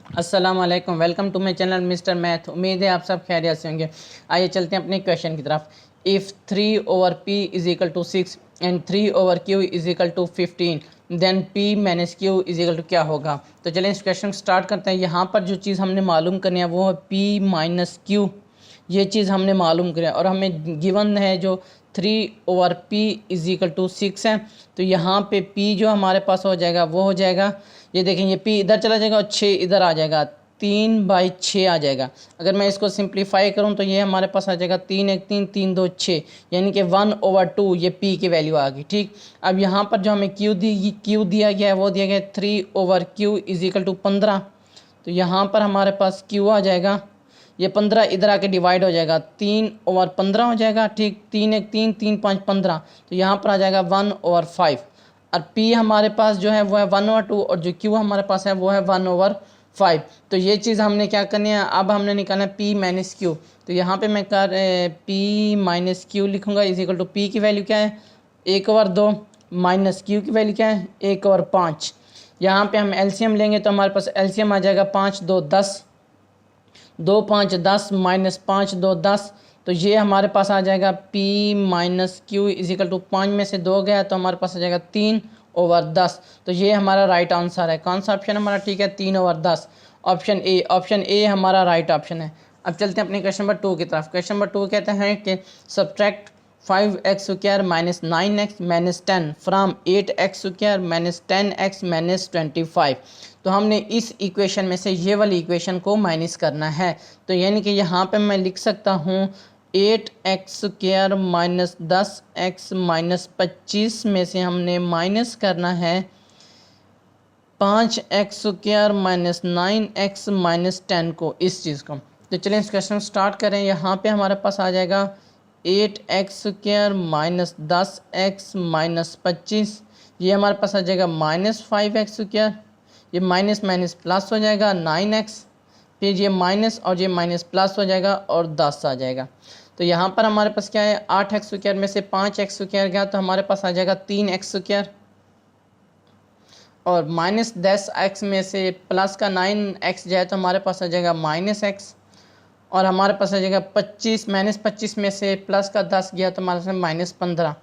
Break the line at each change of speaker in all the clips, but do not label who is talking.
अस्सलाम वालेकुम, welcome to my channel mister math. उम्मीद है आप सब खैरियत से होंगे। आइए चलते हैं अपने क्वेश्चन की तरफ। If 3/p is equal to 6 and 3/q is equal to 15 then p minus q is equal to क्या होगा। तो चलें इस क्वेश्चन को स्टार्ट करते हैं। यहाँ पर जो चीज़ हमने मालूम करनी है वो है p माइनस q। ये चीज़ हमने मालूम करी और हमें गिवन है जो 3/p इज इक्वल टू 6 है। तो यहाँ पे p जो हमारे पास हो जाएगा वो हो जाएगा, ये देखें ये p इधर चला जाएगा और 6 इधर आ जाएगा, 3/6 आ जाएगा। अगर मैं इसको सिंप्लीफाई करूँ तो ये हमारे पास आ जाएगा 3 1 3 3 2 6, यानी कि 1/2 ये p की वैल्यू आ गई। ठीक, अब यहाँ पर जो हमें q दिया गया है वो दिया गया है 3/q इज इक्वल टू 15। तो यहाँ पर हमारे पास q आ जाएगा, ये 15 इधर आके डिवाइड हो जाएगा, 3/15 हो जाएगा। ठीक, 3 1 3 3 5 15, तो यहाँ पर आ जाएगा 1/5। और p हमारे पास जो है वो है 1/2 और जो q हमारे पास है वो है 1/5। तो ये चीज़ हमने क्या करनी है, अब हमने निकालना है p माइनस q। तो यहाँ पे मैं p माइनस q लिखूँगा इज इक्वल टू p की वैल्यू क्या है 1/2 माइनस q की वैल्यू क्या है 1/5। यहाँ पे हम एलसीएम लेंगे तो हमारे पास एलसीएम आ जाएगा 5 2 10, 2 5 10 माइनस 5 2 10। तो ये हमारे पास आ जाएगा p minus q is equal to 5 में से 2 गया तो हमारे पास आ जाएगा 3/10। तो ये हमारा राइट आंसर है। कौन सा ऑप्शन हमारा ठीक है 3/10, ऑप्शन ए हमारा राइट ऑप्शन है। अब चलते हैं अपने क्वेश्चन नंबर 2 की तरफ। क्वेश्चन नंबर 2 कहते हैं कि subtract 5x² minus 9x minus 10 from 8x² minus 10x minus 25। तो हमने इस इक्वेशन में से ये वाली इक्वेशन को माइनस करना है। तो यानी कि यहाँ पे मैं लिख सकता हूँ 8x² माइनस 10x माइनस 25 में से हमने माइनस करना है 5x² माइनस 9x माइनस 10 को, इस चीज़ को। तो चलिए इस क्वेश्चन स्टार्ट करें। यहाँ पे हमारे पास आ जाएगा 8x² माइनस 10x माइनस 25, ये हमारे पास आ जाएगा माइनस 5x², ये माइनस माइनस प्लस हो जाएगा 9x, फिर ये माइनस और ये माइनस प्लस हो जाएगा और 10 आ जाएगा। तो यहाँ पर हमारे पास क्या है 8x² में से 5x² गया तो हमारे पास आ जाएगा 3x², और माइनस 10x में से प्लस का 9x जाए तो हमारे पास आ जाएगा माइनस x, और हमारे पास आ जाएगा 25 माइनस 25 में से प्लस का 10 गया तो हमारे पास माइनस 15।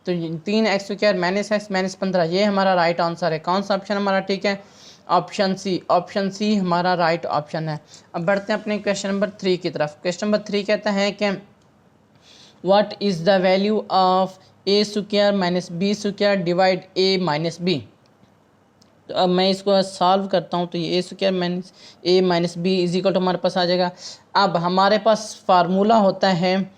तो 3x² माइनस x माइनस 15 ये हमारा राइट आंसर है। कौन सा ऑप्शन हमारा ठीक है ऑप्शन सी हमारा राइट ऑप्शन है। अब बढ़ते हैं अपने क्वेश्चन नंबर 3 की तरफ। क्वेश्चन नंबर 3 कहता है कि what is the value of a² minus b² divide a minus b। तो अब मैं इसको सॉल्व करता हूँ तो ये a² minus a minus b is equal to हमारे पास आ जाएगा। अब हमारे पास फार्मूला होता है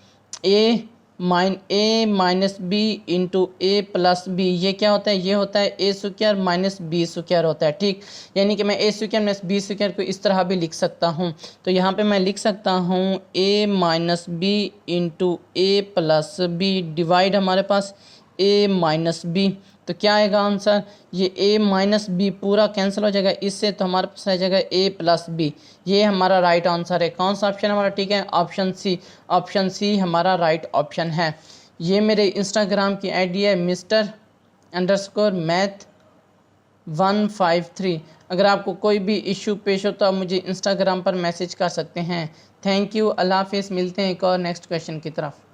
a minus b into a plus b। ये क्या होता है, ये होता है a² माइनस b² होता है। ठीक, यानी कि मैं a² माइनस b² को इस तरह भी लिख सकता हूँ। तो यहाँ पे मैं लिख सकता हूँ a minus b into a plus b divide हमारे पास a माइनस b। तो क्या आएगा आंसर, ये a माइनस बी पूरा कैंसिल हो जाएगा इससे, तो हमारे पास आ जाएगा a प्लस बी। ये हमारा राइट आंसर है। कौन सा ऑप्शन हमारा ठीक है ऑप्शन सी हमारा राइट ऑप्शन है। ये मेरे इंस्टाग्राम की आईडी है Mr_Math153। अगर आपको कोई भी इशू पेश हो तो आप मुझे इंस्टाग्राम पर मैसेज कर सकते हैं। थैंक यू, अल्लाह हाफिज़। मिलते हैं एक और नेक्स्ट क्वेश्चन की तरफ।